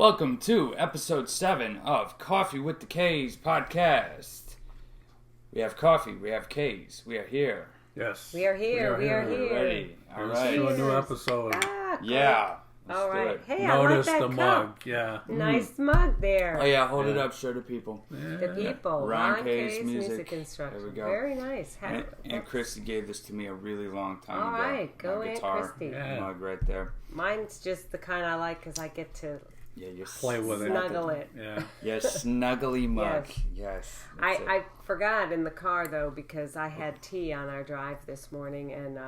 Welcome to Ep.7 of Coffee with the Kays podcast. We have coffee, we have Kays, we are here. Yes. We are here. We're ready. All right. To a new episode. Cool. Yeah. Let's All do right. it. Hey, Notice I like that the cup. mug. Yeah. Nice mug there. Oh yeah, hold it up, show the people. The people. Ron Kaye's Kaye's music instruction. There we go. Very nice. And Christy gave this to me a really long time All ago. right, go My Aunt guitar Christy. mug right there. Mine's just the kind I like because I get to Yeah, you Play with snuggle it. Yeah. Yes, snuggly mug. Yes. That's it. I forgot in the car though because I had tea on our drive this morning and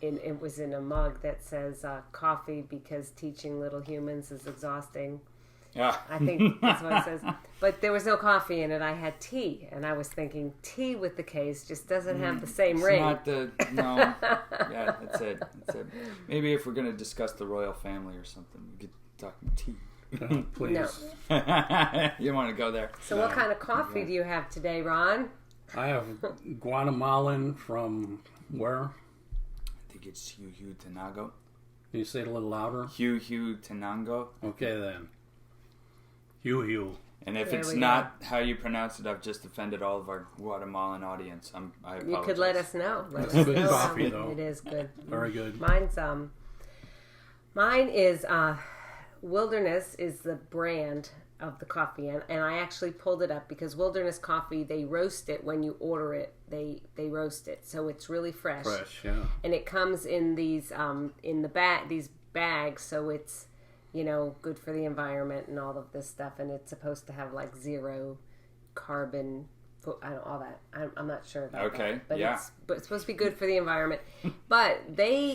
it was in a mug that says coffee because teaching little humans is exhausting. Yeah. I think that's what it says. But there was no coffee in it. I had tea. And I was thinking, tea with the Kays just doesn't have the same It's ring. not the, no. Yeah, that's it. Maybe if we're going to discuss the royal family or something, we could talk tea. Please. No. You want to go there? So what kind of coffee do you have today, Ron? I have Guatemalan from where? I think it's Hugh Tenango. Can you say it a little louder? Hugh Tenango. Okay then. Hugh. And if There it's we not how you pronounce it, I've just offended all of our Guatemalan audience. I apologize. You could let us know. It's good coffee, though. It is good. Very good. Mine is Wilderness is the brand of the coffee, and I actually pulled it up because Wilderness coffee, they roast it when you order it. They roast it, so it's really fresh. Fresh, yeah. And it comes in these these bags, so it's good for the environment and all of this stuff. And it's supposed to have like zero carbon. All that. I'm not sure about that. But yeah. it's supposed to be good for the environment. But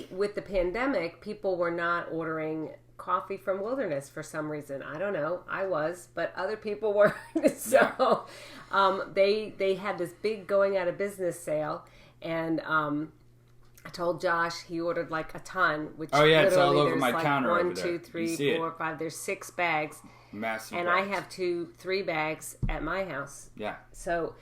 with the pandemic, people were not ordering coffee from Wilderness for some reason. I don't know. I was, but other people were. So they had this big going out of business sale, and I told Josh he ordered like a ton. Which it's all over there's my like counter 1, over there. 2, 3, 4, 5. There's 6 bags. Massive. And bags. I have 3 bags at my house. Yeah. So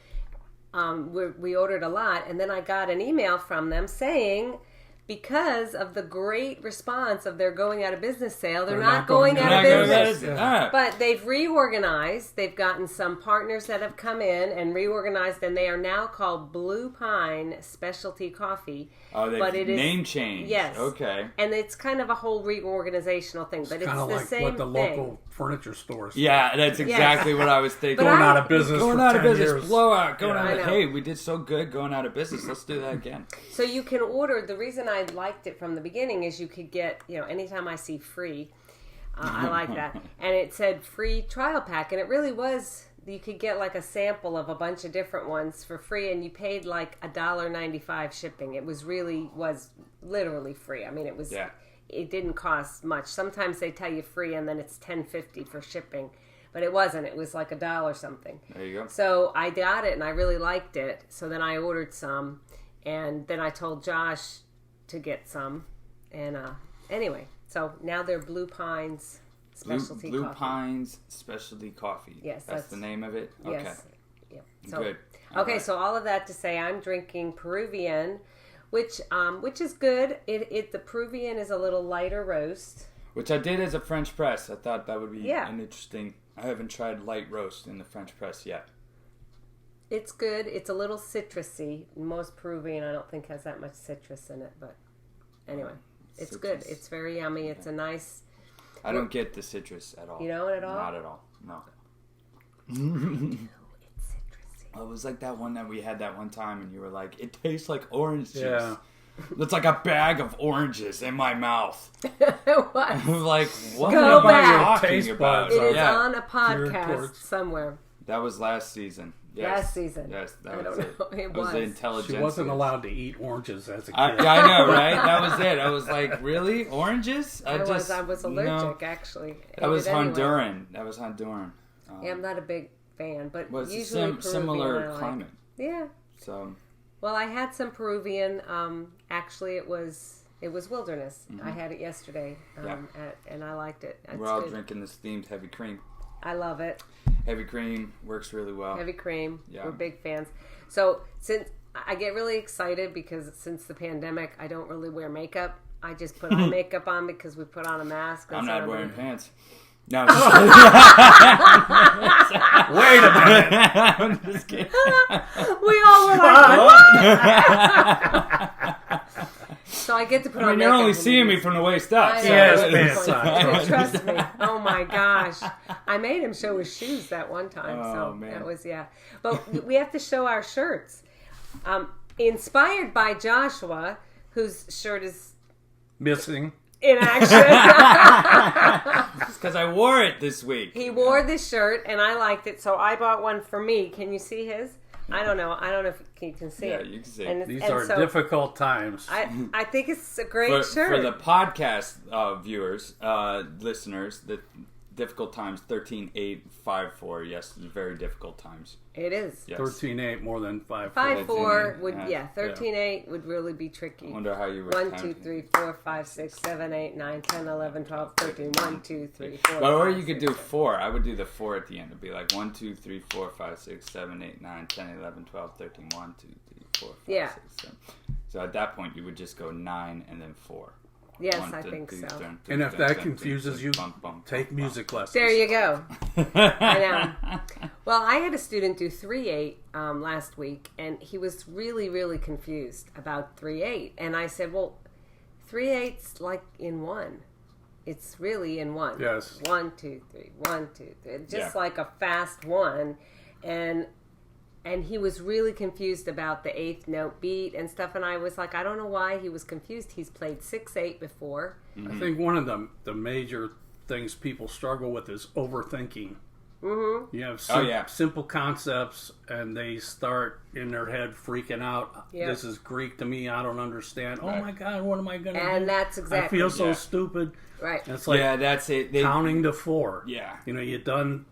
we ordered a lot, and then I got an email from them saying because of the great response of their going out of business sale, they're not going out of business. But they've reorganized. They've gotten some partners that have come in and reorganized, and they are now called Blue Pine Specialty Coffee. Oh, they've name changed. Yes. Okay. And it's kind of a whole reorganizational thing, but it's the like same what the thing. local furniture stores. Yeah, that's exactly what I was thinking. Going out of business Going for out of 10 business. years. Blowout. Going out I of know. hey, we did so good going out of business. Let's do that again. So you can order. The reason I liked it from the beginning is you could get, anytime I see free, I like that. And it said free trial pack, and it really was. You could get like a sample of a bunch of different ones for free, and you paid like $1.95 shipping. It was literally free. I mean, it was. Yeah. It didn't cost much. Sometimes they tell you free, and then it's $10.50 for shipping. But it wasn't. It was like $1 something. There you go. So I got it, and I really liked it. So then I ordered some, and then I told Josh to get some. And anyway, so now they're Blue Pines Specialty Blue Coffee. Pines Specialty Coffee. Yes, that's the name of it. Okay. Yes. Yep. So, Good. Okay, right. so all of that to say, I'm drinking Peruvian, which is good. The Peruvian is a little lighter roast. Which I did as a French press. I thought that would be Yeah. an interesting. I haven't tried light roast in the French press yet. It's good. It's a little citrusy. Most Peruvian, I don't think, has that much citrus in it, but anyway. It's Citrus. good. It's very yummy. It's a nice... I don't get the citrus at all. You don't at all? Not at all. No. It's citrusy. It was like that one that we had that one time, and you were like, "It tastes like orange juice." Yeah. It's like a bag of oranges in my mouth. What? I'm like, what Go am back. I talking Taste about? buds It is Yeah. on a podcast towards- somewhere. That was last season. Yes. Last season. Yes, that I was don't it. know. It It was the was. intelligence. She wasn't allowed to eat oranges as a kid. I know, right? That was it. I was like, really? Oranges? I was allergic, No. actually. That was Ate it anyway. Honduran. That was Honduran. Yeah, I'm not a big fan, but Well, it's usually a Peruvian I similar like. climate. Yeah. So, Well, I had some Peruvian. Actually, it was Wilderness. I had it yesterday, and I liked it. It's we're all good. drinking this themed heavy cream. I love it. Heavy cream works really well. Heavy cream. Yeah. We're big fans. So since I get really excited because since the pandemic, I don't really wear makeup. I just put eye makeup on because we put on a mask. I'm not wearing pants. No, I'm just kidding. Wait a minute. I'm just kidding. We all were like, what? So I get to put on You're only makeup seeing and me from the waist up. I know. Yes, It's man. like, trust me. Oh my gosh. I made him show his shoes that one time. Oh, So man. that was, yeah. But we have to show our shirts. Inspired by Joshua, whose shirt is Missing. in action. It's because I wore it this week. He wore this shirt and I liked it, so I bought one for me. Can you see his? I don't know if you can see it. Yeah, you can see And it. These and are so difficult times. I think it's a great shirt. For the podcast viewers, listeners, the difficult times 13-8-5-4. Yes, very difficult times. It is. Yes. 13-8 more than 5. 5-4 would, Yeah. 13-8 would really be tricky. I wonder how you were 1, counting. 2, 3, 4, 5, 6, 7, 8, 9, 10, 11, 12, 13. 1, 2, 3, 4. But or 5, you could 6, do 4. I would do the 4 at the end. It'd be like 1, 2, 3, 4, 5, 6, 7, 8, 9, 10, 11, 12, 13. 1, 2, 3, 4, 5, Yeah. 6, 7. So at that point, you would just go 9 and then 4. Yes, 1, I 2, think 3, so. 7, And if 7, that 7, confuses 7, you, bum, bum, take bum, music lessons. There you go. I know. bum. Well, I had a student do 3-8 last week, and he was really, really confused about 3-8. And I said, well, 3-8's like in 1. It's really in 1. Yes. 1, 2, 3, 1, 2, 3. Just Yeah. like a fast 1. And he was really confused about the 8th note beat and stuff. And I was like, I don't know why he was confused. He's played 6-8 before. I think one of the major things people struggle with is overthinking. Mm-hmm. You have yeah. simple concepts, and they start in their head freaking out. Yep. This is Greek to me. I don't understand. Right. Oh my God, what am I going to do? And that's exactly I feel so Yeah. stupid. right. And it's like Yeah, that's it. counting to 4. Yeah. You know, you've done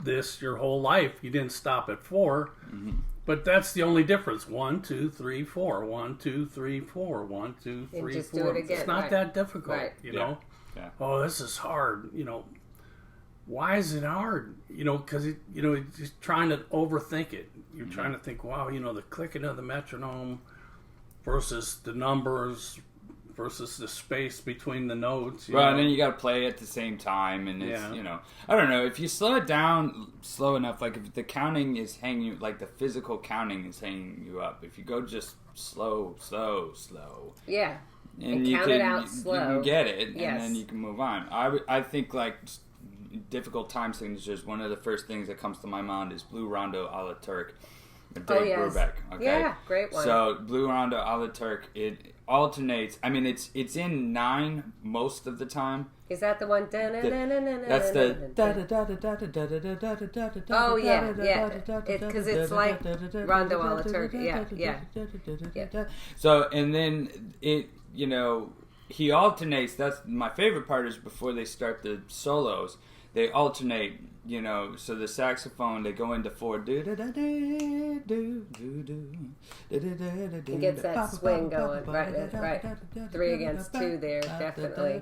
this your whole life. You didn't stop at 4. Mm-hmm. But that's the only difference. 1, 2, 3, 4. 1, 2, 3, 4. 1, 2, 3, just 4. do it again, It's not right. that difficult, Right. you Yeah. know. Yeah. Oh, this is hard. You know, why is it hard? You know, because you're just trying to overthink it. You're Mm-hmm. trying to think, wow, you know, the clicking of the metronome versus the numbers versus the space between the notes. you Well, know. and then you got to play at the same time, and it's Yeah. I don't know, if you slow it down slow enough, like if the counting is hanging you, like the physical counting is hanging you up. If you go just slow, Yeah. and And you count can it out you slow. can get it, Yes. and then you can move on. I think like difficult time signatures. One of the first things that comes to my mind is Blue Rondo a la Turk. Dave yes. Brubeck. Okay. Yeah, great one. So Blue Rondo a la Turk, it alternates. I mean, it's in 9 most of the time. Is that the one? That's the. Oh, yeah, yeah. Because it's like Rondo a la Turk. Yeah. So, and then it, he alternates. That's my favorite part is before they start the solos, they alternate. So the saxophone, they go into 4. It gets that swing going. Right. 3 against 2 there, definitely.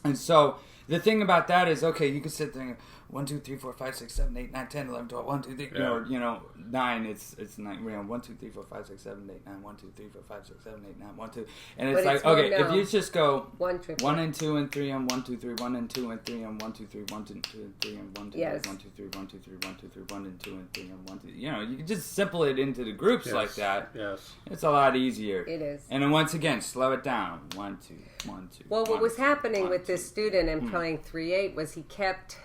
And so the thing about that is, okay, you can sit there and go, 1, 2, 3, 4, 5, 6, 7, 8, 9, 10, 11, 12, 1, 2, 3, Yeah. 9, it's 9, 1, 2, 3, 4, 5, 6, 7, 8, 9, 1, 2, 3, 4, 5, 6, 7, 8, 9, 1, 2. And it's But like, it's more okay, if now. you just go 1 triple. 1 and 2 and 3 and 1, 2, 3, 1 and 2 and 3 and 1, 2, 3, 1, 2, 2 and 3 and 1, 2, 3, Yes. 1, 2, 3, 1, 2, 3, 1, 2, 3, 1 and 2 and 3 and 1, 2. You can just simple it into the groups Yes. like that. Yes. It's a lot easier. It is. And then once again, slow it down. 1, 2, 1, 2. Well, what 1, was 2, happening 1, with 2. this student and playing 3/8 was he kept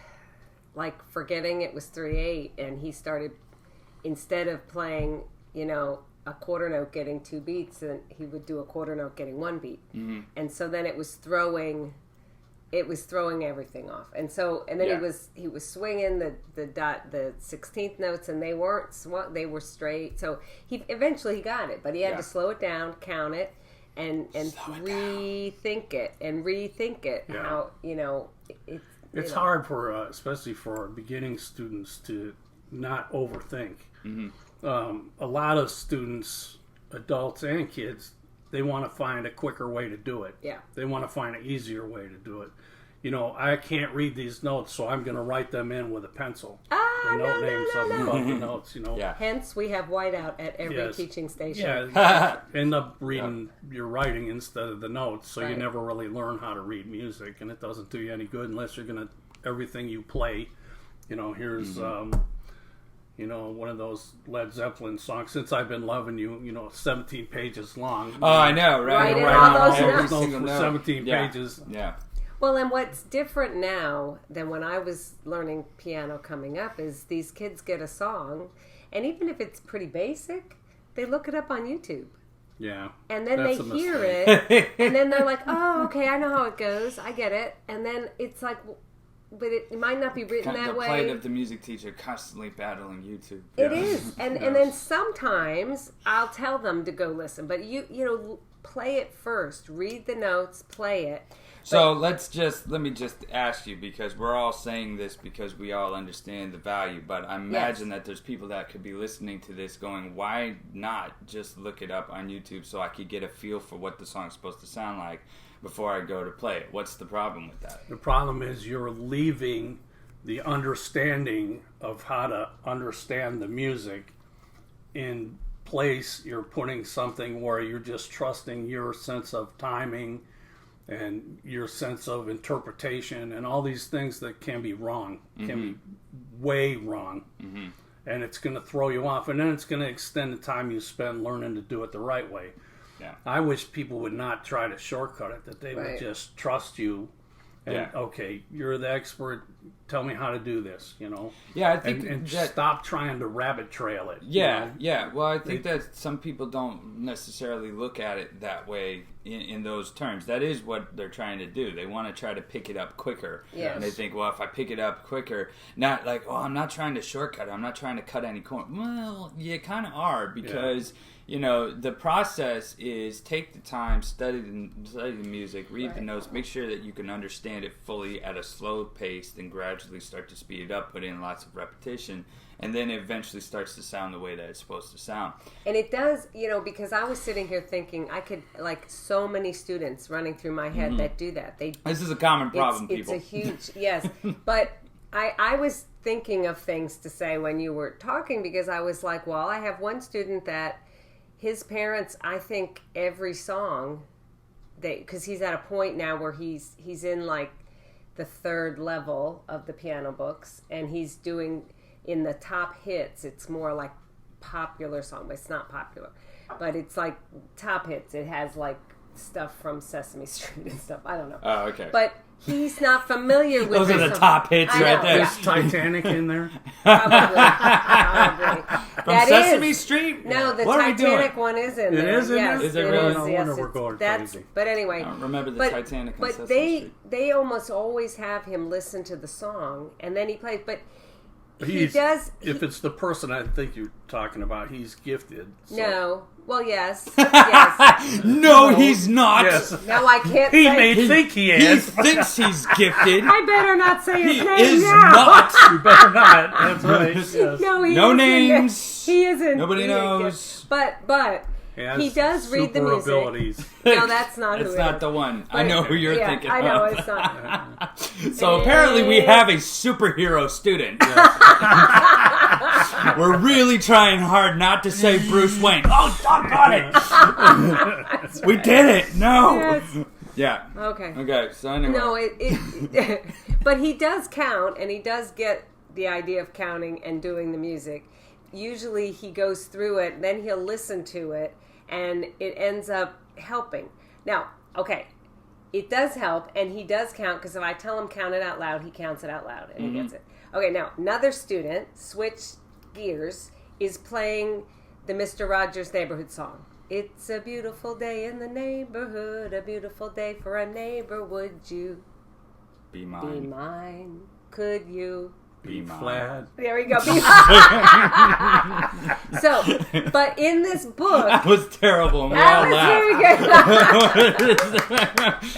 forgetting it was 3/8, and he started, instead of playing a quarter note getting 2 beats, and he would do a quarter note getting 1 beat, and so then it was throwing everything off, and then he was swinging the 16th notes, and they weren't they were straight, so he eventually got it, but he had to slow it down, count it, and rethink it. Yeah. How It's hard for, especially for beginning students, to not overthink. A lot of students, adults and kids, they want to find a quicker way to do it. Yeah. They want to find an easier way to do it. I can't read these notes, so I'm going to write them in with a pencil. note names above the notes, you know. Yeah. Hence, we have whiteout at every Yes. teaching station. Yeah, end up reading your writing instead of the notes, so you Right. never really learn how to read music, and it doesn't do you any good unless you're gonna everything you play. You know, here's you know, one of those Led Zeppelin songs. Since I've Been Loving You, you know, 17 pages long. Oh, I know, right? Right, and Write all out those all notes. those notes for 17 Yeah. pages. Yeah. Well, and what's different now than when I was learning piano coming up is these kids get a song, and even if it's pretty basic, they look it up on YouTube. Yeah. And then That's they a hear mistake. it, and then they're like, oh, okay, I know how it goes. I get it. And then it's like, but it might not be written that The way. plight of the music teacher constantly battling YouTube. It is, and then sometimes I'll tell them to go listen, but you know, play it first, read the notes, play it. So let me just ask you, because we're all saying this because we all understand the value, but I imagine that there's people that could be listening to this going, why not just look it up on YouTube so I could get a feel for what the song's supposed to sound like before I go to play it? What's the problem with that? The problem is you're leaving the understanding of how to understand the music in place. You're putting something where you're just trusting your sense of timing and your sense of interpretation and all these things that can be wrong, can be way wrong. And it's going to throw you off, and then it's going to extend the time you spend learning to do it the right way. Yeah. I wish people would not try to shortcut it, that they would just trust you. And, okay, you're the expert. Tell me how to do this, you know? Yeah, I think and that, stop trying to rabbit trail it. Yeah, you know? yeah. Well, I think that some people don't necessarily look at it that way in those terms. That is what they're trying to do. They want to try to pick it up quicker. Yes. And they think, well, if I pick it up quicker, not like, oh, I'm not trying to shortcut it. I'm not trying to cut any corner. Well, you kind of are, because... You know, the process is take the time, study the music, read the notes, make sure that you can understand it fully at a slow pace, then gradually start to speed it up, put in lots of repetition, and then it eventually starts to sound the way that it's supposed to sound. And it does, you know, because I was sitting here thinking, I could, like, so many students running through my head that do that. This is a common problem, people. It's a huge, yes. But I was thinking of things to say when you were talking, because I was like, well, I have one student that his parents, I think every song, because he's at a point now where he's in like the third level of the piano books, and he's doing in the top hits. It's more like popular song, but it's not popular, but it's like top hits. It has like stuff from Sesame Street and stuff. I don't know. Oh, okay. But he's not familiar with Those are the top hits right there. Is Titanic in there? Probably. From That Sesame is. Street? No, the What are we Titanic doing? one is in It there. is in yes, there? Is it really? No Yes, wonder we're going that's, crazy. But anyway. I don't remember the but, Titanic on But Sesame they almost always have him listen to the song, and then he plays. But he He's, does. If it's the person I think you're talking about, he's gifted. So. No. Well, yes. Yes. No, he's not. Yes. No, I can't He say. may think he He is. thinks he's gifted. I better not say his He name is now. not. You better not. That's right. Yes. No, he No isn't. names. He isn't. Nobody He isn't. knows. But Has he does read the super music. abilities. No, that's not who It's it not is. the one. I know who you're yeah, thinking I know of. it's not. So apparently we have a superhero student. We're really trying hard not to say Bruce Wayne. Oh, doggone it! We did it! No! Yes. Yeah. Okay. Okay, so anyway. No, but he does count, and he does get the idea of counting and doing the music. Usually he goes through it, then he'll listen to it, and it ends up helping. Now, okay, it does help, and he does count, because if I tell him count it out loud, he counts it out loud, and he gets it. Okay, now, another student, switch gears, is playing the Mr. Rogers Neighborhood song. It's a beautiful day in the neighborhood, a beautiful day for a neighbor. Would you Be be mine. mine? Could you? Be mine. Flat. There we go. So, but in this book, That was terrible. And we that all was laughed. very good.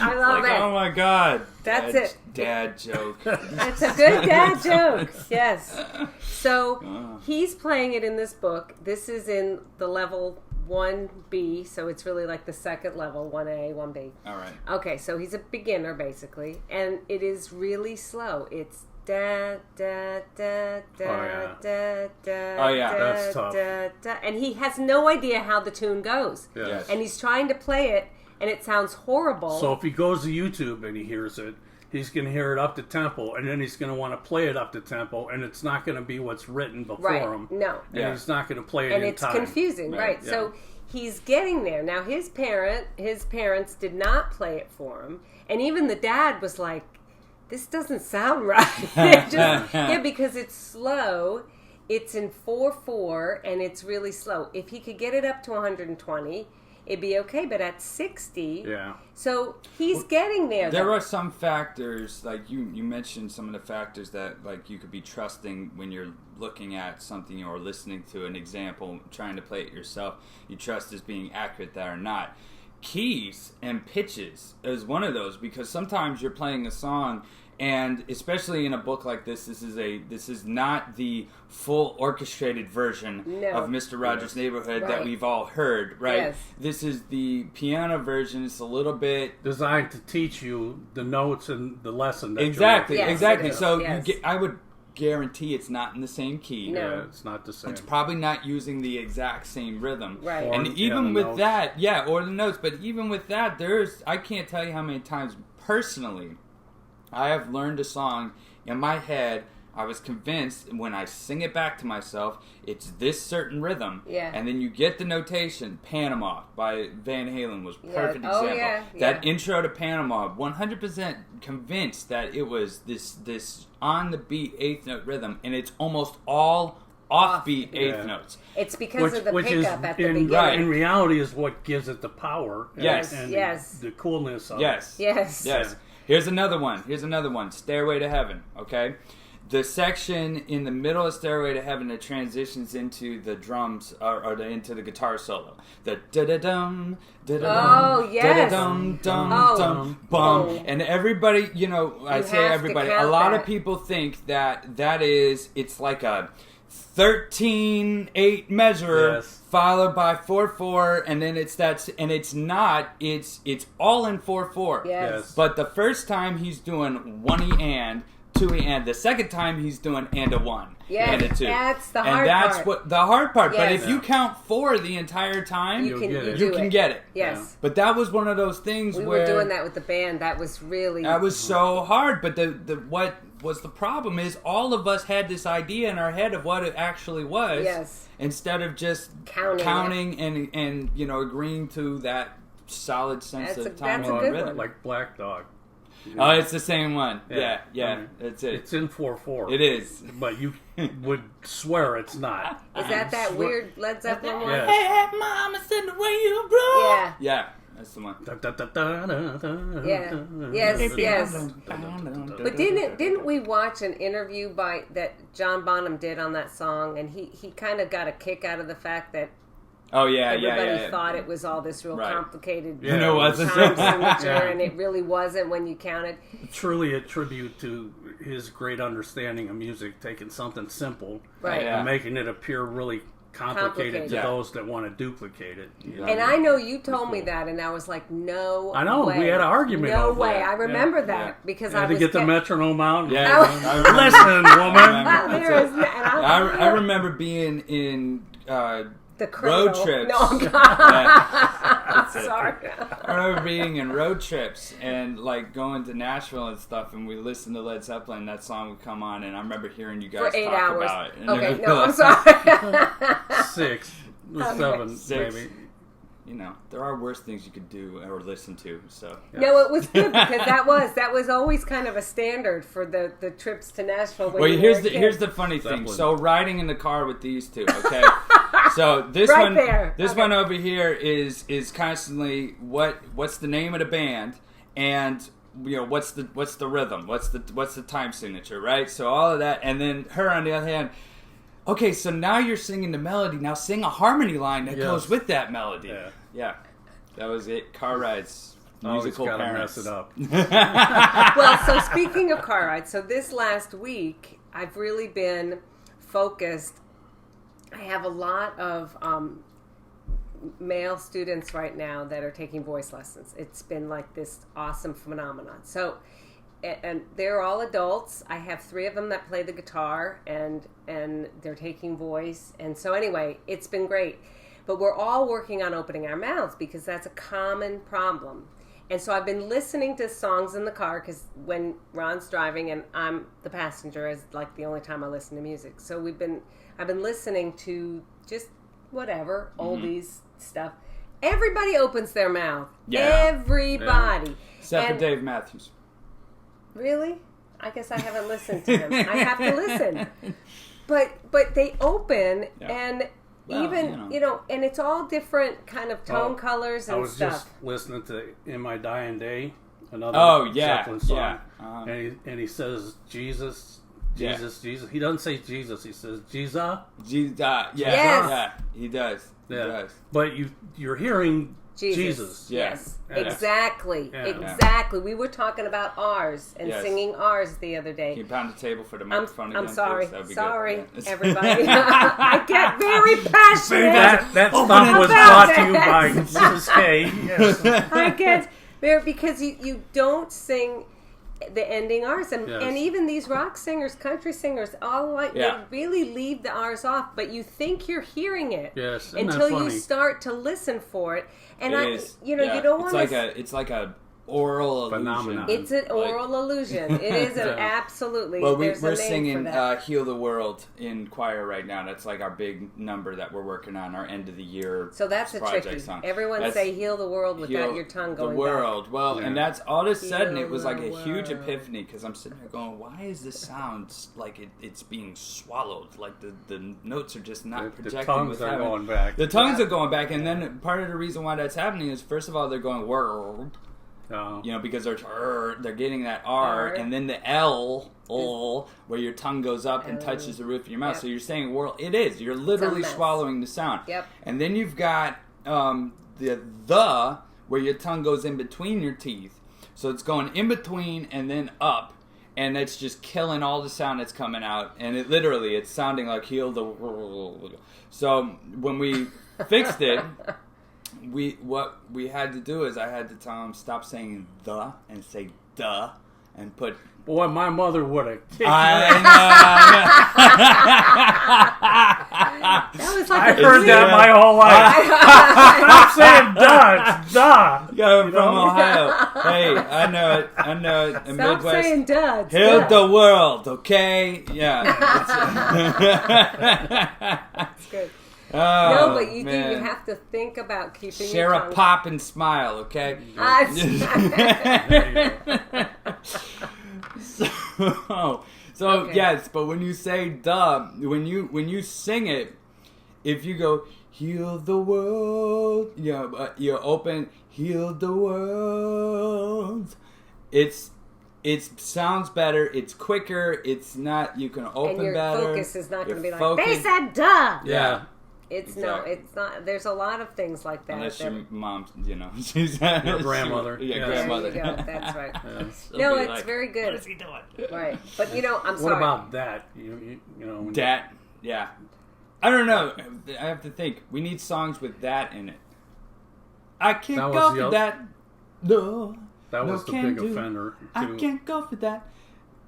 I love Like, it. oh my god. That's Dad- it. Dad joke. It's a good dad joke. Yes. So he's playing it in this book. This is in the level 1B, so it's really like the second level, 1A, 1B. All right. Okay, so he's a beginner basically, and it is really slow. It's Da, da, da, da, yeah. da, da, Oh, yeah. That's tough. Da, da, and he has no idea how the tune goes. Yes. And he's trying to play it, and it sounds horrible. So if he goes to YouTube and he hears it, he's going to hear it up to tempo, and then he's going to want to play it up to tempo, and it's not going to be what's written before him. No. And he's not going to play it And in it's time. confusing, right? Yeah. So he's getting there. Now his parents did not play it for him, and even the dad was like, "This doesn't sound right." Because it's slow. It's in 4/4, and it's really slow. If he could get it up to 120, it'd be okay. But at 60, so he's getting there. There are some factors, like you mentioned some of the factors that like you could be trusting when you're looking at something or listening to an example, trying to play it yourself. You trust as being accurate that or not. Keys and pitches is one of those, because sometimes you're playing a song, and especially in a book like this, this is not the full orchestrated version of Mr. Rogers' Neighborhood that we've all heard, right? Yes. This is the piano version. It's a little bit designed to teach you the notes and the lesson. That exactly. Yes, So I would guarantee it's not in the same key. No. Yeah, it's not the same. It's probably not using the exact same rhythm. Right. And Or, even the with notes. that, or the notes, but even with that, I can't tell you how many times personally I have learned a song in my head. I was convinced when I sing it back to myself, it's this certain rhythm. Yeah. And then you get the notation. Panama by Van Halen was a perfect Oh, example. yeah. That intro to Panama, 100% convinced that it was this on the beat eighth note rhythm, and it's almost all offbeat eighth notes. It's because of the pickup at the beginning. Right. In reality, is what gives it the power. Yes. And Yes. the coolness of Yes. it. Yes. Yes. Here's another one. Stairway to Heaven. Okay. The section in the middle of Stairway to Heaven that transitions into the drums or into the guitar solo. The da-da-dum, da-da-dum, yes. da-da-dum, dum, dum, bum. And everybody, I say have to everybody, a count lot that. of people think that it's like a 13/8 measure. Yes. Followed by 4/4, and then it's not. It's all in 4/4. Yes. But the first time he's doing 1E and 2E and. The second time he's doing and a 1 and a 2. That's the hard and that's part. what the hard part. But Yes. if you count 4 the entire time, You can you get it. Yes. But that was one of those things We where were doing that with the band. That was really... that was so hard. But what was the problem is all of us had this idea in our head of what it actually was. Yes. Instead of just counting and agreeing to that solid sense of time that's a and good rhythm. one. Like Black Dog. Oh, it's the same one. Yeah. Yeah, that's it. It's in 4/4. It is. But you would swear it's not. Is that weird Led Zeppelin one? Yeah. Hey, mama, send the way you bro. Yeah. Yeah, that's the one. Yes. But didn't we watch an interview that John Bonham did on that song, and he kind of got a kick out of the fact that Oh yeah, everybody thought it was all this real complicated And it wasn't. time signature, and it really wasn't when you counted. Truly a tribute to his great understanding of music, taking something simple Right. and making it appear really complicated to those that want to duplicate it. And I know you told me that, and I was like, no I know, way. we had an argument No over way. that. I remember that because I had to was get the metronome out. Yeah, I remember. Listen, woman. There is, and I remember being in the cradle. road trips. No, I'm That's it. sorry. I remember being in road trips and like going to Nashville and stuff, and we listened to Led Zeppelin. That song would come on, and I remember hearing you guys For 8 talk hours. about it. And Okay, it no, I'm was sorry. 6 or 7, Six. maybe. There are worse things you could do or listen to. So No, it was good because that was always kind of a standard for the trips to Nashville. When here's the funny thing. Zeppelin. So riding in the car with these two, okay. So this Right one over here is constantly what's the name of the band and what's the rhythm, what's the time signature, right? So all of that, and then her on the other hand. Okay, so now you're singing the melody. Now sing a harmony line that goes with that melody. Yeah. That was it. Car rides. Musical gotta parents. mess it up. Well, so speaking of car rides, so this last week I've really been focused. I have a lot of male students right now that are taking voice lessons. It's been like this awesome phenomenon. So and they're all adults. I have 3 of them that play the guitar, and they're taking voice. And so anyway, it's been great. But we're all working on opening our mouths because that's a common problem. And so I've been listening to songs in the car because when Ron's driving and I'm the passenger is like the only time I listen to music. So I've been listening to just whatever, oldies stuff. Everybody opens their mouth. Yeah. Everybody. Except for Dave Matthews. Really? I guess I haven't listened to him. I have to listen. But they open and even, and it's all different kind of tone colors and stuff. I was just listening to In My Dying Day, another Zeppelin song. Yeah. And he says, Jesus. He doesn't say Jesus, he says, Jesus. Jesus. Yeah, he does. Yeah. He does. But you're hearing Jesus. Yes. Exactly. Yeah. Exactly. We were talking about R's and singing R's the other day. Can you pound the table for the microphone again? I'm sorry. Sorry, everybody. I get very passionate. That stuff was brought to you by Mrs. Kaye. Yes. I get very, because you don't sing the ending R's, and even these rock singers, country singers, all they really leave the R's off, but you think you're hearing it until you start to listen for it. And you don't want to. It's like a oral phenomenon. illusion. It's an oral illusion. It is absolutely. Well, we're singing "Heal the World" in choir right now. That's like our big number that we're working on, our end of the year. So that's a tricky song. Everyone say "Heal the world" without your tongue going the world. back. Well, and that's all of a sudden it was like a huge epiphany because I'm sitting there going, "Why is this sound like it's being swallowed? Like the notes are just not projecting." The tongues are going back. The tongues are going back, and then part of the reason why that's happening is first of all they're going world. Because they're getting that R, and then the L, where your tongue goes up and touches the roof of your mouth. Yep. So you're saying world. It is. You're literally swallowing the sound. Yep. And then you've got the where your tongue goes in between your teeth. So it's going in between and then up, and it's just killing all the sound that's coming out. And it's sounding like heal the world. So when we fixed it. What we had to do is I had to tell him stop saying the and say duh and put. Boy, my mother would have kicked me. I heard that my whole life. Stop saying duh. It's duh. From Ohio. Hey, I know it. Stop Midwest. Saying duh. Heal the world, okay? Yeah. That's good. Oh, no, but you have to think about keeping share your tongue. A pop and smile, okay? Yes, but when you say duh, when you sing it, if you go heal the world, you open heal the world. It sounds better. It's quicker. It's not. You can open and your better. Focus is not going to be like they said duh. Yeah. It's not. There's a lot of things like that. Unless your mom, she's your grandmother. Grandmother. There you go. That's right. No, it's very good. What is he doing? Right, but I'm sorry. What about that? That, yeah. I don't know. I have to think. We need songs with that in it. I can't go for that. No. That was the big offender. I can't go for that.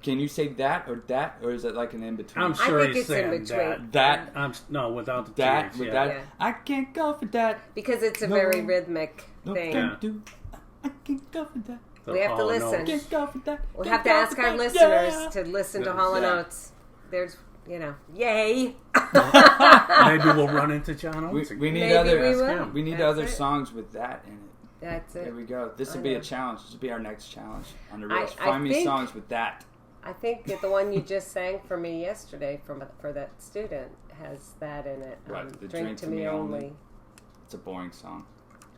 Can you say that, or is it like an in between? I'm sure he's saying that. No, without the that. TH, With that, yeah. I can't go for that because it's a very rhythmic thing. I can't go for that. We have to listen. I can't go for that. We'll have to ask our listeners to listen to Hall & Oates. There's, yay. Maybe we'll run into John Oates. We need other songs with that in it. That's it. There we go. This will be a challenge. This will be our next challenge on the Reels. Find me songs with that. I think that the one you just sang for me yesterday for that student has that in it. The Drink to Me Only. It's a boring song.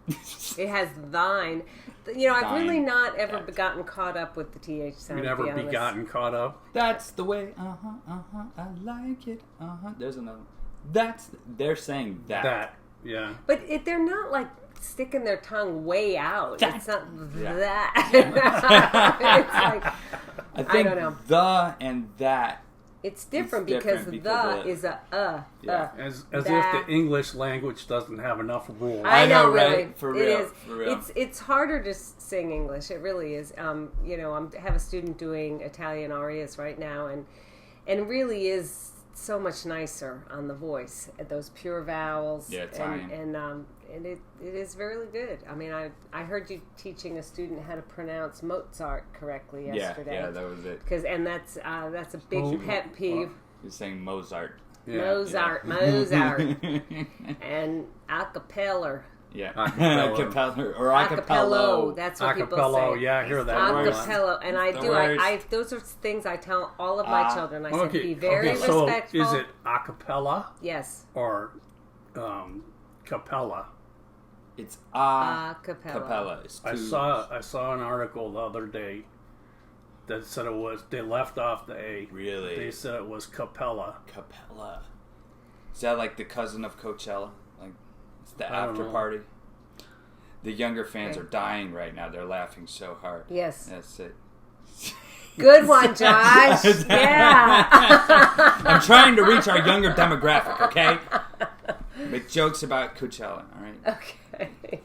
It has thine. I've really not ever gotten caught up with the TH sound. You never be gotten caught up? That's the way, I like it, There's another one. They're saying that. That, yeah. But they're not like sticking their tongue way out. It's not that. It's like, I think don't know. the and that It's different because the is a As if the English language doesn't have enough rules. I know, really. Right? For real. For real. It's harder to sing English. It really is. You know, I have a student doing Italian arias right now, and it really is so much nicer on the voice. Those pure vowels. Yeah, Italian. And it is very good. I mean, I heard you teaching a student how to pronounce Mozart correctly yesterday. Yeah, that was it. And that's a big pet peeve. You're saying Mozart. Yeah. Mozart, and acapella. Yeah, Acapella. or acapello. That's what people say. Yeah, I hear that. Acapello, and I those are things I tell all of my children. I said, be very respectful. So is it acapella? Yes. Or capella? It's Capella. It's I saw an article the other day that said they left off the A. Really? They said it was Capella. Capella. Is that like the cousin of Coachella? Like it's the after party? The younger fans are dying right now. They're laughing so hard. Yes. That's it. Good one, Josh. Yeah. I'm trying to reach our younger demographic, okay? Make jokes about Coachella, all right? Okay.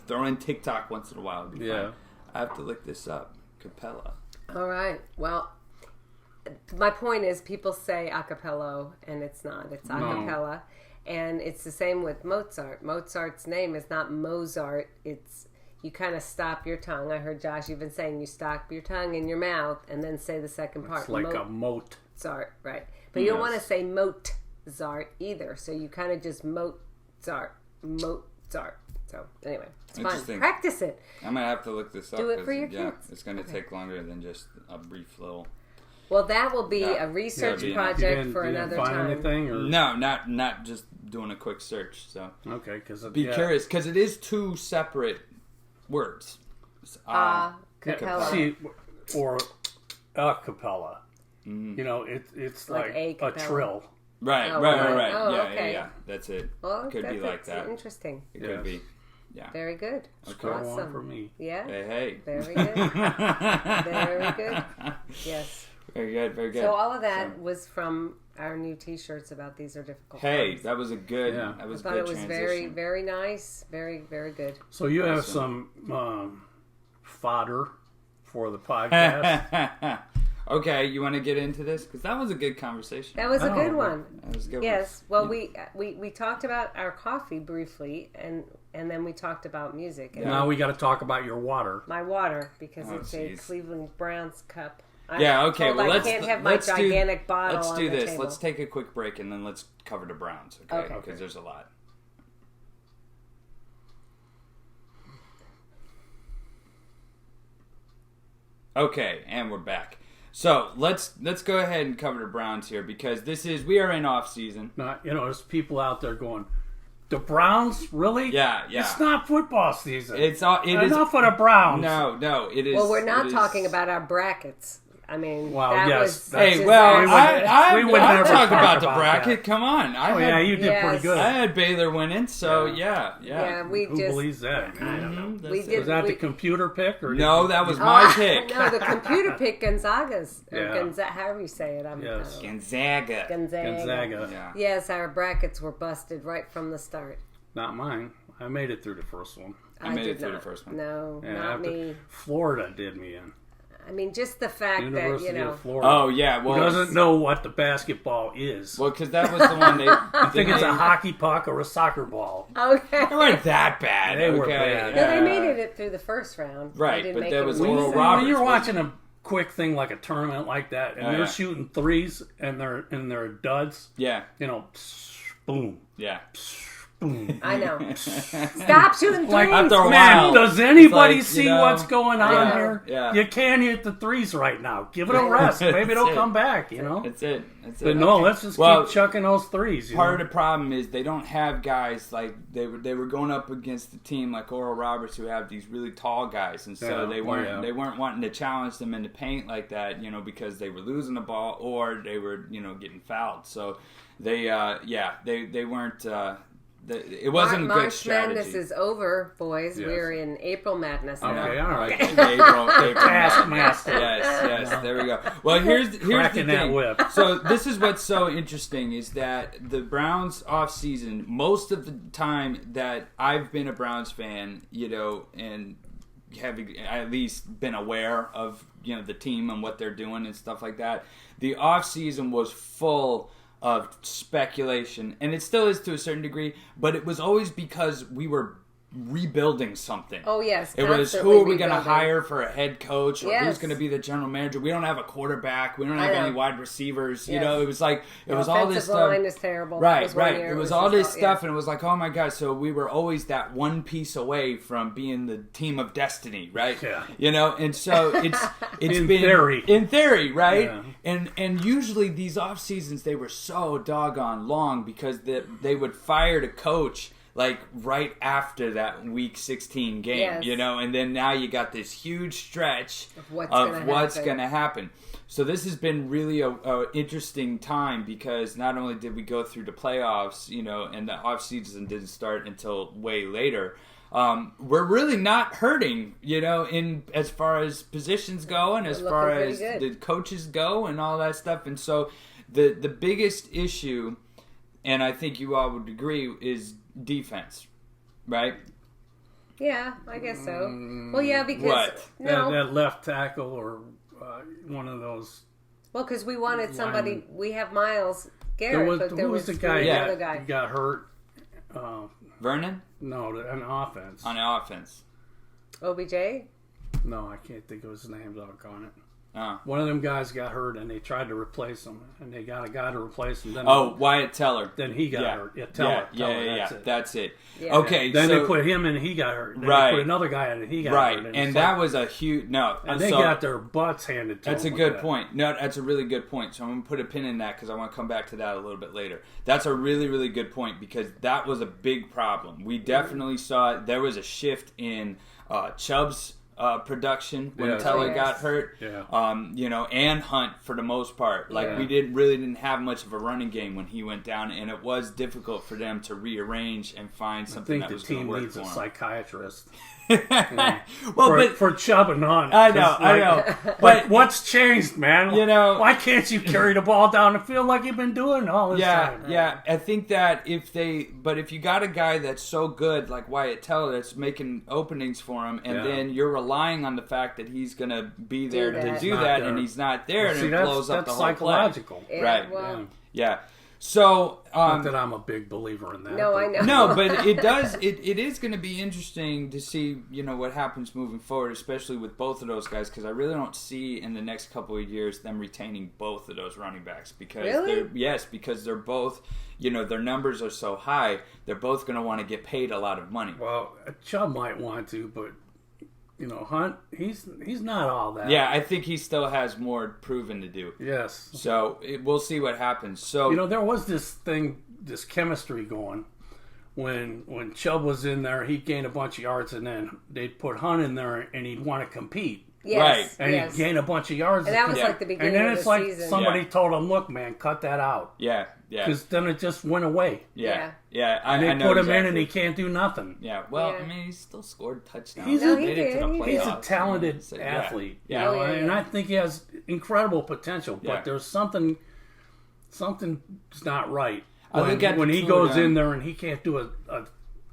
Throw in TikTok once in a while. Yeah. I have to look this up. Capella. All right. Well, my point is people say acapello, and it's not. It's acapella. And it's the same with Mozart. Mozart's name is not Mozart. It's you kind of stop your tongue. I heard Josh even saying you stop your tongue in your mouth and then say the second part. It's like a moat. Mozart, right. But you don't want to say Mozart either. So you kind of just Mozart. So anyway, it's fun. Practice it. I'm going to have to look this up. Do it for your kids. It's going to take longer than just a brief little... Well, that will be a research project for another time. Anything, or? No, not just doing a quick search. So okay, because be curious because it is two separate words. Capella. See, or a capella. You know, it's like a trill. Right. Oh, okay. Yeah. That's it. Well, could be like that. Interesting. It could be. Yeah. Very good. Score one for me. Yeah. Hey. Very good. Very good. Yes. Very good. So all of that was from our new T-shirts about these are difficult. Hey, times. that was a good. Yeah. That was. I thought it was very, very nice. Very, very good. So you have some fodder for the podcast. Okay, you want to get into this because that was a good conversation. That was a good one. That was a good. Yes. Well, we talked about our coffee briefly, and then we talked about music. And now we got to talk about your water. My water because it's a Cleveland Browns cup. Okay. Well, I can't have my gigantic bottle. Let's do this. Table. Let's take a quick break and then let's cover the Browns. Okay. Because there's a lot. Okay, and we're back. So let's go ahead and cover the Browns here because we are in off season. There's people out there going, the Browns, really? Yeah. It's not football season. Enough for the Browns. No, it is. Well, we're not talking about our brackets. I mean, well, that yes. was. Hey, I would never talk about the bracket. That. Come on, you did pretty good. I had Baylor winning, so yeah. Who believes that? I don't know. Was that the computer pick or no? That was my pick. No, the computer pick Gonzaga's. However you say it. Gonzaga. Yeah. Yes, our brackets were busted right from the start. Not mine. I made it through the first one. I made it through the first one. No, not me. Florida did me in. I mean, just the fact University that, of Florida. Oh, yeah. Well, who doesn't know what the basketball is? Well, because that was the one they... I think it's a hockey puck or a soccer ball. Okay. They weren't that bad. They were bad. No, they made it through the first round. Right, but there was Oral Roberts. When you're watching a quick thing like a tournament like that, and they're shooting threes, and they're duds. Yeah. Boom. Yeah. I know. Stop shooting threes. After a while, does anybody see what's going on here? Yeah. You can't hit the threes right now. Give it a rest. Maybe it'll come back, That's it. But no, let's just keep chucking those threes. Part of the problem is they don't have guys like they were going up against a team like Oral Roberts who have these really tall guys, and so they weren't wanting to challenge them in the paint like that, because they were losing the ball or they were getting fouled. So they weren't. it wasn't a good strategy. March Madness is over, boys. Yes. We're in April Madness now. Okay, all right. April Taskmaster. Yes, there we go. Well, here's the Cracking that thing. whip. So this is what's so interesting is that the Browns off season, most of the time that I've been a Browns fan, and having at least been aware of the team and what they're doing and stuff like that, the off season was full of speculation, and it still is to a certain degree, but it was always because we were rebuilding something. Oh, yes. It was, who are we going to hire for a head coach, or who's going to be the general manager? We don't have a quarterback. We don't have any wide receivers. It was like, it was all this stuff. The offensive line is terrible. Right. It was all this stuff, and it was like, oh my God. So we were always that one piece away from being the team of destiny, right? Yeah. And so it's in been... In theory, right? Yeah. And usually these off seasons, they were so doggone long because they would fire the coach like right after that week 16 game, and then now you got this huge stretch of what's going to happen. So this has been really a interesting time because not only did we go through the playoffs, and the off season didn't start until way later. We're really not hurting, in as far as positions go and as far as the coaches go and all that stuff. And so the biggest issue, and I think you all would agree, is defense, right? Yeah, I guess so. Well, yeah, because that left tackle or one of those. Well, because we wanted somebody. We have Myles Garrett, but there was the guy that got hurt. Vernon? No, on offense. On offense. OBJ? No, I can't think of his name. Doggone it. Oh. One of them guys got hurt, and they tried to replace him, and they got a guy to replace him. Then Wyatt Teller. Then he got hurt. Yeah, Teller. That's it. Yeah. Okay, then they put him in, and he got hurt. Then they put another guy in, and he got hurt. Right, and that was a huge... No. And they got their butts handed to them. That's a good point. No, that's a really good point. So I'm going to put a pin in that because I want to come back to that a little bit later. That's a really, really good point because that was a big problem. We definitely saw it. There was a shift in Chubb's production when Teller got hurt, and Hunt for the most part. Like we didn't have much of a running game when he went down, and it was difficult for them to rearrange and find something that was going to work for them. I think the team needs a psychiatrist. Well, for Chubb and Hunt. I know. But what's changed, man? Why can't you carry the ball down the field like you've been doing all this time? Yeah. I think that if you got a guy that's so good like Wyatt Teller that's making openings for him, and then you're relying on the fact that he's going to be there to do that, and he's not there, and it blows up the whole psychological. Play. Right. Well, yeah. So, not that I'm a big believer in that. No, I know. No, but it does. It is going to be interesting to see, what happens moving forward, especially with both of those guys, because I really don't see in the next couple of years them retaining both of those running backs because because they're both, their numbers are so high, they're both going to want to get paid a lot of money. Well, Chubb might want to, but. Hunt, he's not all that. Yeah, I think he still has more proven to do. Yes. So we'll see what happens. So there was this chemistry going when Chubb was in there. He'd gain a bunch of yards, and then they'd put Hunt in there, and he'd want to compete. Yes, and he'd gain a bunch of yards. And that was like the beginning of the season. And then it's like somebody told him, "Look, man, cut that out." Yeah. Because then it just went away. Yeah. And they put him in, and he can't do nothing. Yeah. Well, I mean, he still scored touchdowns. He's a talented so, athlete. And I think he has incredible potential. But there's something's not right when he goes in there and he can't do a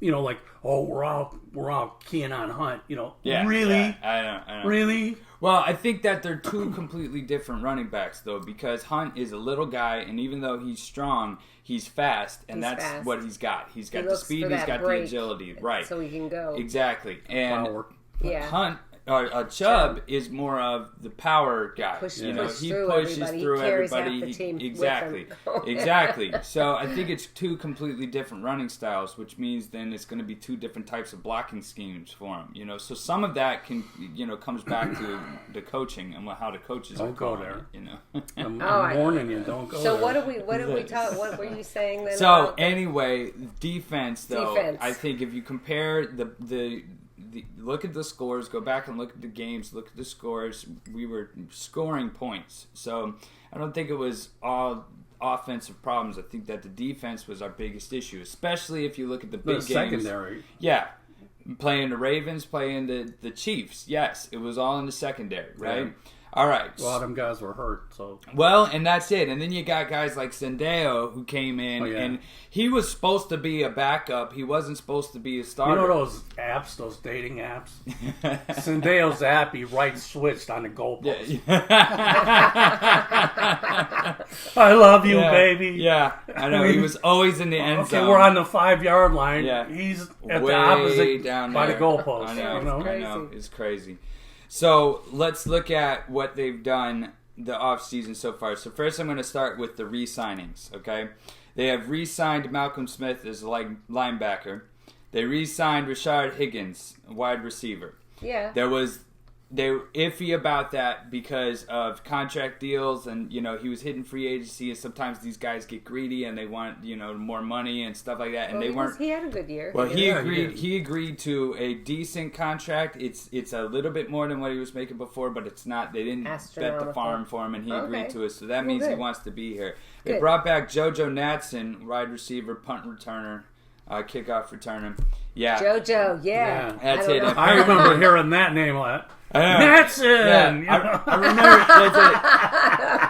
we're all keying on Hunt. Really? I know. Really? Well, I think that they're two completely different running backs, though, because Hunt is a little guy, and even though he's strong, he's fast, and that's what he's got. He's got the speed, he's got the agility, right? So he can go exactly. And power. Hunt. Chubb is more of the power guy. He pushes through everybody. Exactly. So I think it's two completely different running styles, which means then it's going to be two different types of blocking schemes for him. So some of that can, comes back to the coaching and how the coaches don't are go there. I'm right. warning you, don't go there. So what did we talk? What were you saying then? So anyway, defense though, I think if you compare the look at the scores, go back and look at the games, look at the scores. We were scoring points. So I don't think it was all offensive problems. I think that the defense was our biggest issue, especially if you look at the big games. Secondary. Yeah. Playing the Ravens, playing the Chiefs. Yes, it was all in the secondary, right? Yeah. All right. A lot of them guys were hurt, so. Well, and that's it. And then you got guys like Sendeo who came in, and he was supposed to be a backup. He wasn't supposed to be a starter. You know those apps, those dating apps? Sendeo's app, he right switched on the goalpost. I love you, baby. Yeah, I know. He was always in the end zone. Okay, we're on the 5-yard line. Yeah. He's at way the opposite down by there. the goalpost. I know. You know? I know. It's crazy. So let's look at what they've done the offseason so far. So first I'm going to start with the re-signings, okay? They have re-signed Malcolm Smith as a linebacker. They re-signed Rashard Higgins, a wide receiver. Yeah. They were iffy about that because of contract deals, and he was hitting free agency, and sometimes these guys get greedy and they want more money and stuff like that, and they weren't. He had a good year. Well, he agreed to a decent contract. It's a little bit more than what he was making before, but it's not. They didn't bet the farm for him, and he agreed to it. So that means he wants to be here. They brought back JoJo Natson, wide receiver, punt returner, kickoff returner. Yeah, JoJo. Yeah, that's it. I remember hearing that name a lot. Natson! Yeah, I remember. That's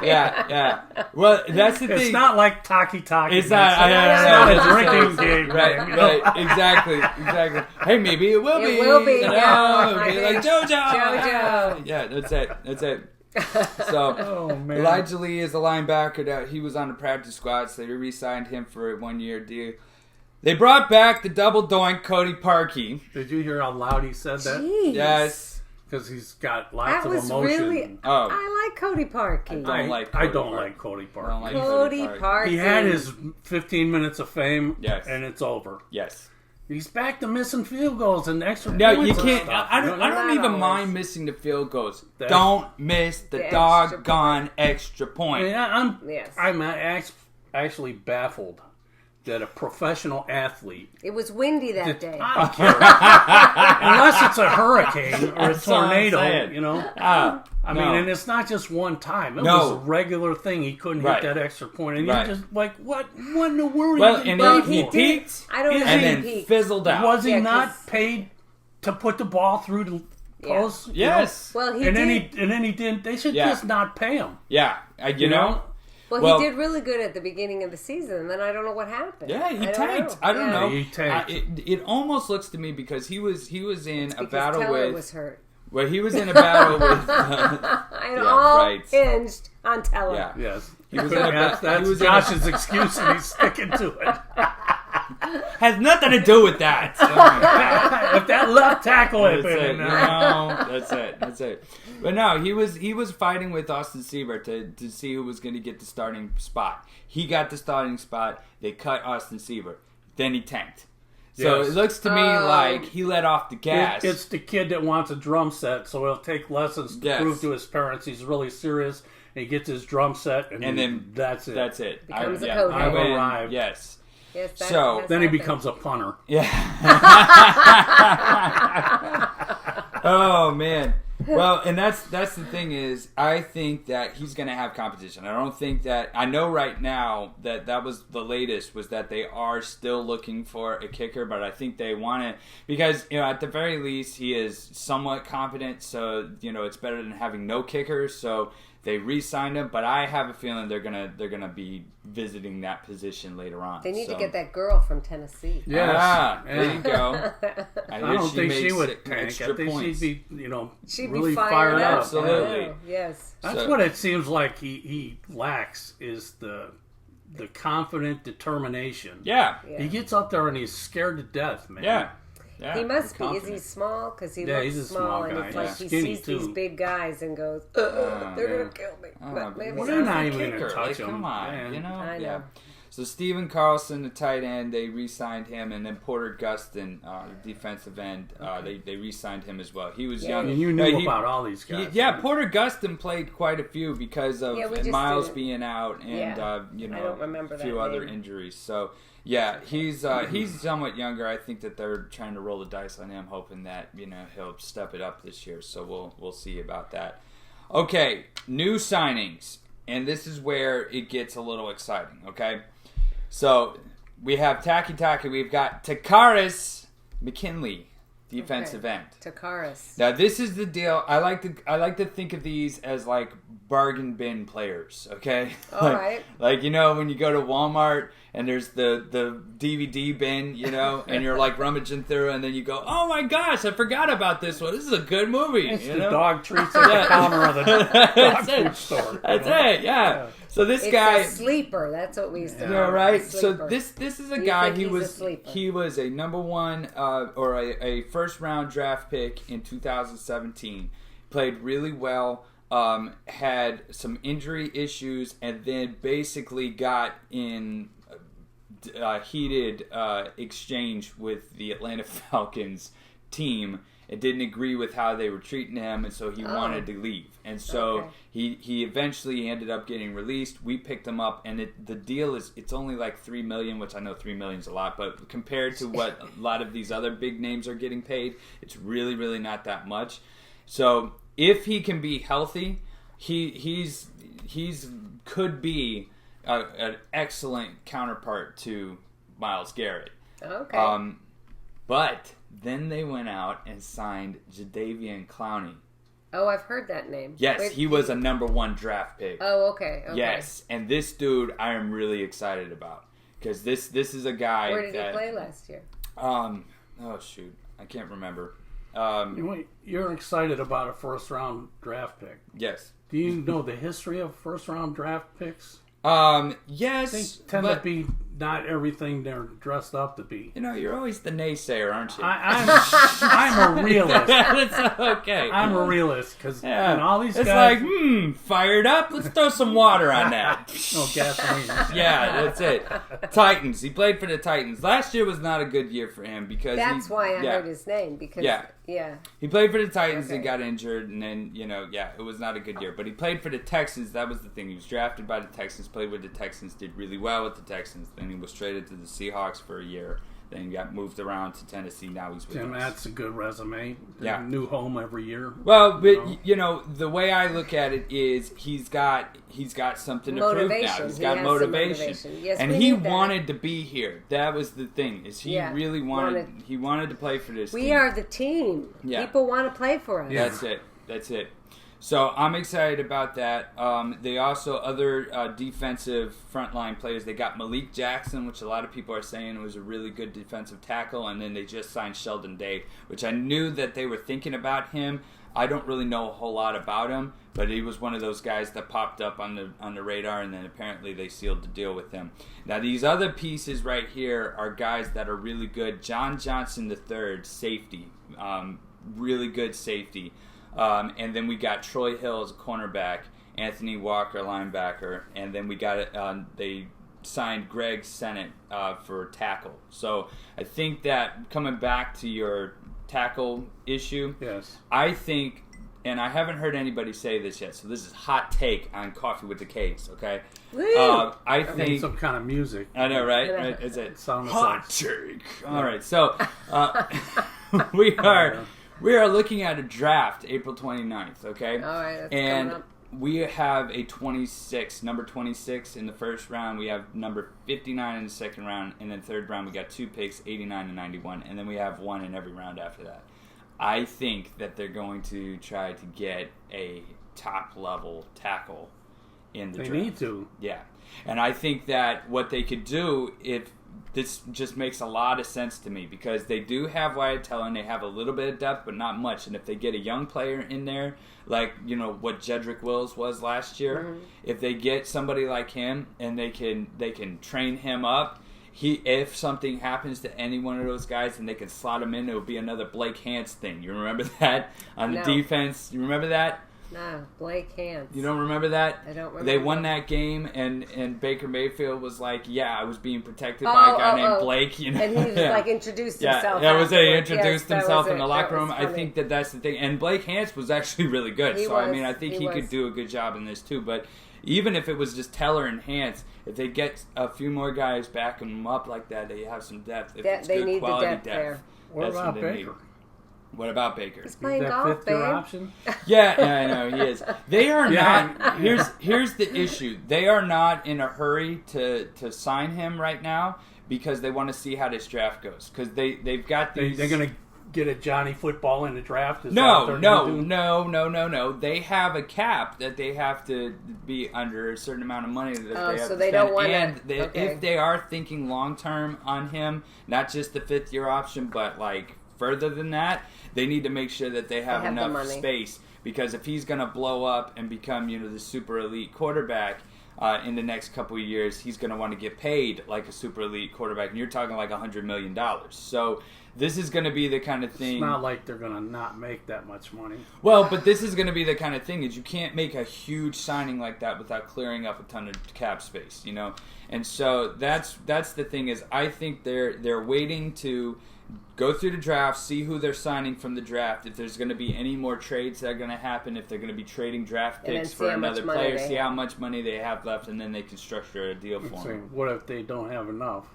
it. Yeah. Well, that's the thing. It's not like Taki. It's not. It's not a drinking game. Right. Exactly. Hey, maybe it will be. It will be. It'll be like JoJo. JoJo. That's it. So, Elijah Lee is a linebacker that he was on the practice squad, so they re-signed him for a 1-year deal. They brought back the double doink Cody Parkey. Did you hear how loud he said that? Jeez. Yes. Because he's got lots of emotion. Really, I like Cody Parkey. I don't like Cody Parkey. Cody Parkey. He had his 15 minutes of fame, and it's over. Yes. He's back to missing field goals and extra points. No, you can't. I don't even mind missing the field goals. Don't miss the doggone extra point. I'm actually baffled that a professional athlete. It was windy that day. I don't care. Unless it's a hurricane or a tornado, I mean, and it's not just one time. It was a regular thing. He couldn't hit that extra point. And you're just like, what in the world? Well, and he peaked and then fizzled out. Was he not paid to put the ball through the post? Yes. Well, he did. And then he didn't. They should just not pay him. Yeah. You know? Well, he did really good at the beginning of the season, and then I don't know what happened. Yeah, he tanked. I don't know. He tanked. It almost looks to me because he was in a battle Teller with. Was hurt. Well, he was in a battle with. Hinged on Teller. Yeah. Yes. That's Josh's excuse, and he's sticking to it. Has nothing to do with that. If that left tackle had been that's it. But no, he was fighting with Austin Seaver to see who was going to get the starting spot. He got the starting spot. They cut Austin Seaver. Then he tanked. So it looks to me like he let off the gas. It's the kid that wants a drum set, so he'll take lessons to prove to his parents he's really serious. And he gets his drum set, and then that's it. That's it. Becomes a coach. I've arrived. Yes. Yes, so then he becomes a punter. Yeah. Oh man. Well, and that's the thing is, I think that he's going to have competition. I don't think that I know right now that was the latest was that they are still looking for a kicker, but I think they want it because at the very least he is somewhat competent. So it's better than having no kicker. So they re-signed him, but I have a feeling they're gonna be visiting that position later on. They need to get that girl from Tennessee. Yeah, there you go. I don't think she would tank. I think she'd be, she'd really be fired up. Absolutely. Yes. That's what it seems like he lacks is the confident determination. Yeah. He gets up there and he's scared to death, man. Yeah. He must be. Is he small? Because he looks he's a small, guy. and it's like he Skinny sees too. these big guys and goes, "They're gonna kill me." But maybe they're not even gonna touch him. Come on, man. I know. So Steven Carlson, the tight end, they re-signed him, and then Porter Gustin, the defensive end, they re-signed him as well. He was young. And you knew about all these guys. Porter Gustin played quite a few because of Miles being out and I don't remember a few other injuries. So. Yeah, he's somewhat younger. I think that they're trying to roll the dice on him, hoping that he'll step it up this year. So we'll see about that. Okay, new signings. and this is where it gets a little exciting, okay? So, we have Taki, we've got Takaris McKinley, defensive end. Takaris. Now, this is the deal. I like to think of these as like bargain bin players, okay? All right. Like, you know, when you go to Walmart and there's the DVD bin, you know, and you're like rummaging through, and then you go, oh my gosh, I forgot about this one. This is a good movie. It's you the know? dog treats at the counter of the dog food store. That's it, yeah. So this guy, it's a sleeper. That's what we used to you know, right? So Sleeper. this is a guy. He a was a number one or a first round draft pick in 2017. Played really well. Had some injury issues, and then basically got in heated exchange with the Atlanta Falcons team. It didn't agree with how they were treating him, and so he wanted to leave. And so he eventually ended up getting released. We picked him up, and the deal is it's only like $3 million, which I know $3 million is a lot, but compared to what a lot of these other big names are getting paid, it's really, really not that much. So if he can be healthy, he's could be an excellent counterpart to Myles Garrett. Okay. But then they went out and signed Jadeveon Clowney. Oh, I've heard that name. Yes, he was a number one draft pick. Oh, okay. Yes, and this dude I am really excited about because this is a guy. Where did he play last year? Oh shoot, I can't remember. You're excited about a first round draft pick. Yes. Do you know the history of first round draft picks? Yes. They tend to be not everything they're dressed up to be. You know, you're always the naysayer, aren't you? I'm a realist. It's okay. I'm a realist because all these it's guys. It's like, fired up. Let's throw some water on that. No gasoline. Yeah, that's it. Titans. He played for the Titans. Last year was not a good year for him because that's why I heard his name because he played for the Titans and got injured, and then it was not a good year. But he played for the Texans. That was the thing. He was drafted by the Texans, played with the Texans, did really well with the Texans. Then he was traded to the Seahawks for a year. Then got moved around to Tennessee. Now he's with us. That's a good resume. Yeah. New home every year. Well, but the way I look at it is he's got something to prove now. He's got motivation. Yes, and he wanted to be here. That was the thing. Is he really wanted to play for this team. We are the team. Yeah. People want to play for us. Yeah. That's it. So I'm excited about that. They also, other defensive frontline players, they got Malik Jackson, which a lot of people are saying was a really good defensive tackle, and then they just signed Sheldon Day, which I knew that they were thinking about him. I don't really know a whole lot about him, but he was one of those guys that popped up on the radar, and then apparently they sealed the deal with him. Now these other pieces right here are guys that are really good. John Johnson III, safety, really good safety. And then we got Troy Hill as a cornerback, Anthony Walker linebacker, and then we got they signed Greg Sennett for tackle. So I think that coming back to your tackle issue, yes, I think, and I haven't heard anybody say this yet, so this is hot take on Coffee with the Kays, okay? I think some kind of music. I know, right? Is it hot take? All right, so we are looking at a draft April 29th, okay? All right, that's and coming up. We have a number 26 in the first round. We have number 59 in the second round, and then third round we got 2 picks, 89 and 91, and then we have 1 in every round after that. I think that they're going to try to get a top-level tackle in the draft. They need to. Yeah. And I think that what they could do, if this just makes a lot of sense to me, because they do have Wyatt Teller and they have a little bit of depth, but not much. And if they get a young player in there, like what Jedrick Wills was last year, if they get somebody like him and they can train him up, if something happens to any one of those guys and they can slot him in, it will be another Blake Hance thing. You remember that on the defense? You remember that? No, Blake Hance. You don't remember that? I don't remember. They won that game, and Baker Mayfield was like, "Yeah, I was being protected by a guy named Blake." And he just introduced himself. Yeah, he introduced himself in the locker room. I think that's the thing. And Blake Hance was actually really good. I think he could do a good job in this too. But even if it was just Teller and Hance, if they get a few more guys backing them up like that, they have some depth. If it's they good need quality the depth there. What about Baker? What about Baker? He's playing that golf, fifth-year babe. option. Yeah, I know he is. They are not. Here's the issue. They are not in a hurry to sign him right now because they want to see how this draft goes. Because they've got these. They're going to get a Johnny football in the draft. No. They have a cap that they have to be under a certain amount of money that they have so to they spend. don't want And to. if they are thinking long term on him, not just the 5th-year option, but like further than that, they need to make sure that they have enough space. Because if he's going to blow up and become, the super elite quarterback in the next couple of years, he's going to want to get paid like a super elite quarterback. And you're talking like $100 million. So this is going to be the kind of thing. It's not like they're going to not make that much money. Well, but this is going to be the kind of thing is you can't make a huge signing like that without clearing up a ton of cap space, And so that's the thing is I think they're waiting to go through the draft, see who they're signing from the draft, if there's going to be any more trades that are going to happen, if they're going to be trading draft picks for another player, see how much money they have left, and then they can structure a deal for them. What if they don't have enough?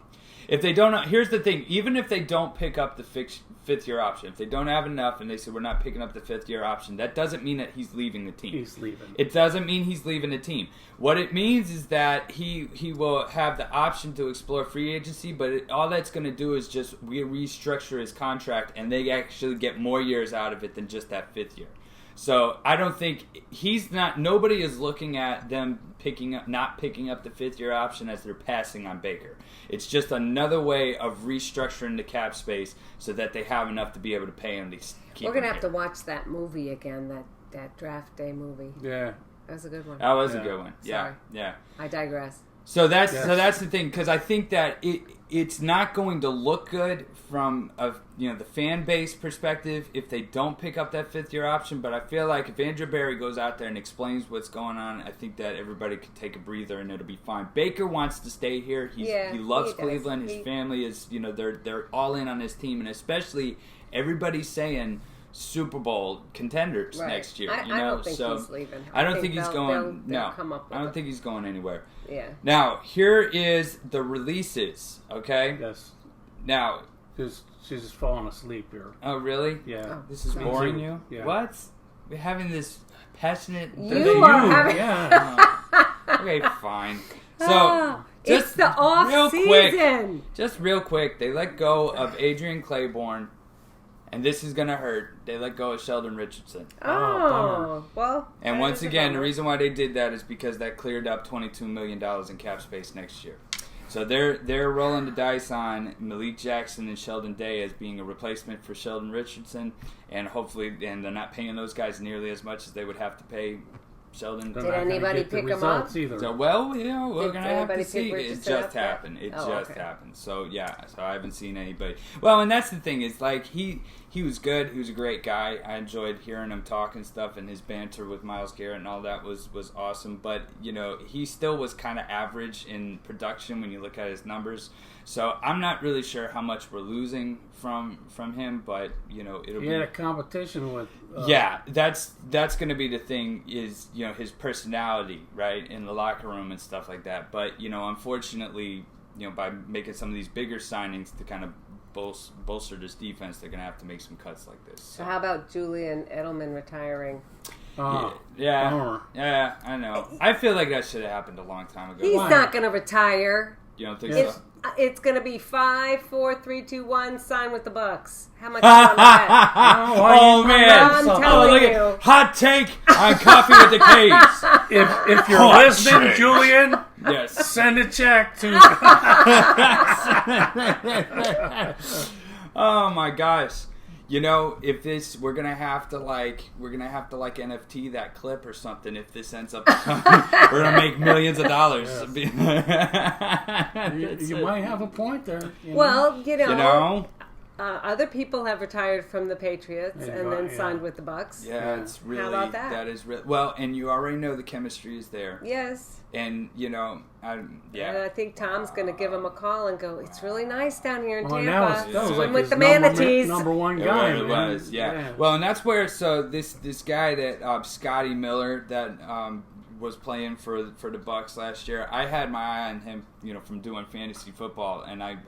If they don't, here's the thing: even if they don't pick up the 5th-year option, if they don't have enough, and they say we're not picking up the 5th-year option, that doesn't mean that he's leaving the team. He's leaving. It doesn't mean he's leaving the team. What it means is that he will have the option to explore free agency, but all that's going to do is just restructure his contract, and they actually get more years out of it than just that 5th year. So I don't think nobody is looking at them not picking up the 5th-year option as they're passing on Baker. It's just another way of restructuring the cap space so that they have enough to be able to pay him to keep We're going to him have to watch that movie again, that draft day movie. Yeah. That was a good one. That was a good one. Sorry. Yeah. I digress. So that's the thing, because I think that it's not going to look good from the fan base perspective if they don't pick up that 5th-year option. But I feel like if Andrew Berry goes out there and explains what's going on, I think that everybody could take a breather and it'll be fine. Baker wants to stay here. He loves Cleveland. His family is they're all in on his team, and especially everybody's saying Super Bowl contenders next year. I don't think he's leaving. I don't think he's going. They'll come up with I don't think he's going anywhere. Yeah. Now here is the releases. Okay. Yes. Now. She's just falling asleep here. Oh really? Yeah. Oh, this is boring you. Yeah. What? We're having this passionate. You are having. Yeah. Okay, fine. So. It's the off season. Just real quick, they let go of Adrian Claiborne. And this is going to hurt. They let go of Sheldon Richardson. Oh, well. And once again, the reason why they did that is because that cleared up $22 million in cap space next year. So they're rolling the dice on Malik Jackson and Sheldon Day as being a replacement for Sheldon Richardson. And hopefully, they're not paying those guys nearly as much as they would have to pay Sheldon. Did anybody pick him up? Either. So, we're going to have to see. It just happened. It just happened. So, so I haven't seen anybody. Well, and that's the thing is, like, he was good. He was a great guy. I enjoyed hearing him talk and stuff, and his banter with Myles Garrett and all that was awesome. But, he still was kind of average in production when you look at his numbers. So I'm not really sure how much we're losing from him, but it'll be. He had a competition with. That's going to be the thing is his personality, right, in the locker room and stuff like that. But unfortunately, by making some of these bigger signings to kind of bolster this defense, they're going to have to make some cuts like this. So how about Julian Edelman retiring? Yeah, I know. I feel like that should have happened a long time ago. He's not going to retire. You don't think so? It's going to be 5, 4, 3, 2, 1. Sign with the Bucks. How much you want to bet? Oh man! I'm telling you. Hot take on Coffee with the K's. If you're listening, Julian, yes, send a check to. Oh my gosh! If this, we're gonna have to NFT that clip or something. If this ends up, we're gonna make millions of dollars. Yes. You might have a point there. Well, other people have retired from the Patriots and then signed with the Bucks. Yeah, it's really. How about that? That is real. Well, and you already know the chemistry is there. Yes. And And I think Tom's going to give him a call and go, it's really nice down here in Tampa. That was like with the manatees. Number one guy. It was, yeah. Well, and that's where, so this guy that, Scotty Miller, that was playing for the Bucks last year. I had my eye on him, from doing fantasy football, and I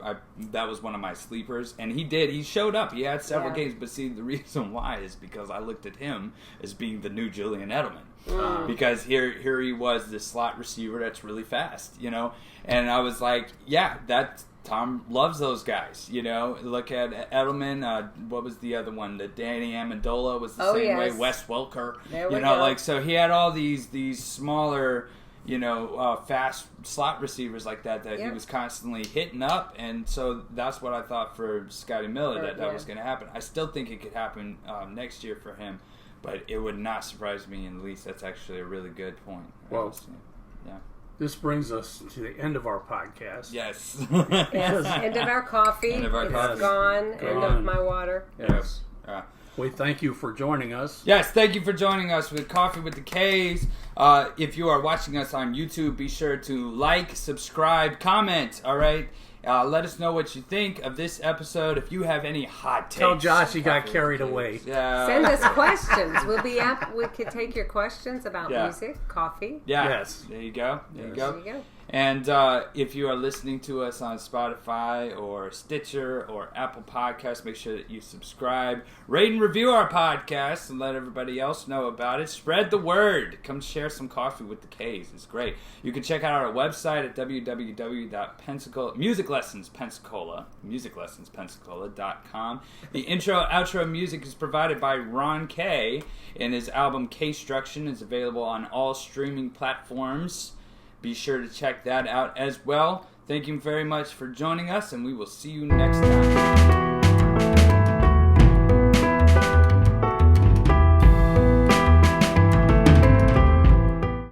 that was one of my sleepers. And he showed up. He had several games, but see, the reason why is because I looked at him as being the new Julian Edelman. Because here he was, this slot receiver that's really fast, and I was like, yeah, Tom loves those guys, Look at Edelman. What was the other one? The Danny Amendola was the same way. Wes Welker. There we go. So he had all these smaller, fast slot receivers like that he was constantly hitting up, and so that's what I thought for Scotty Miller that was going to happen. I still think it could happen next year for him, but it would not surprise me in the least. That's actually a really good point. Well, yeah. This brings us to the end of our podcast. Yes. Yes. End of our coffee. End of our coffee. It's gone. End of my water. Yes. We thank you for joining us. Yes, thank you for joining us with Coffee with the Kays. If you are watching us on YouTube, be sure to like, subscribe, comment, all right? Let us know what you think of this episode. If you have any hot takes. Tell Josh he got carried away. Yeah. Send us questions. We could take your questions about music, coffee. Yeah. Yes. There you go. There you go. And if you are listening to us on Spotify or Stitcher or Apple Podcasts, make sure that you subscribe, rate and review our podcast, and let everybody else know about it. Spread the word. Come share some coffee with the Kays. It's great. You can check out our website at musiclessonspensacola.com. The intro-outro music is provided by Ron Kaye, and his album K-Struction is available on all streaming platforms. Be sure to check that out as well. Thank you very much for joining us, and we will see you next time.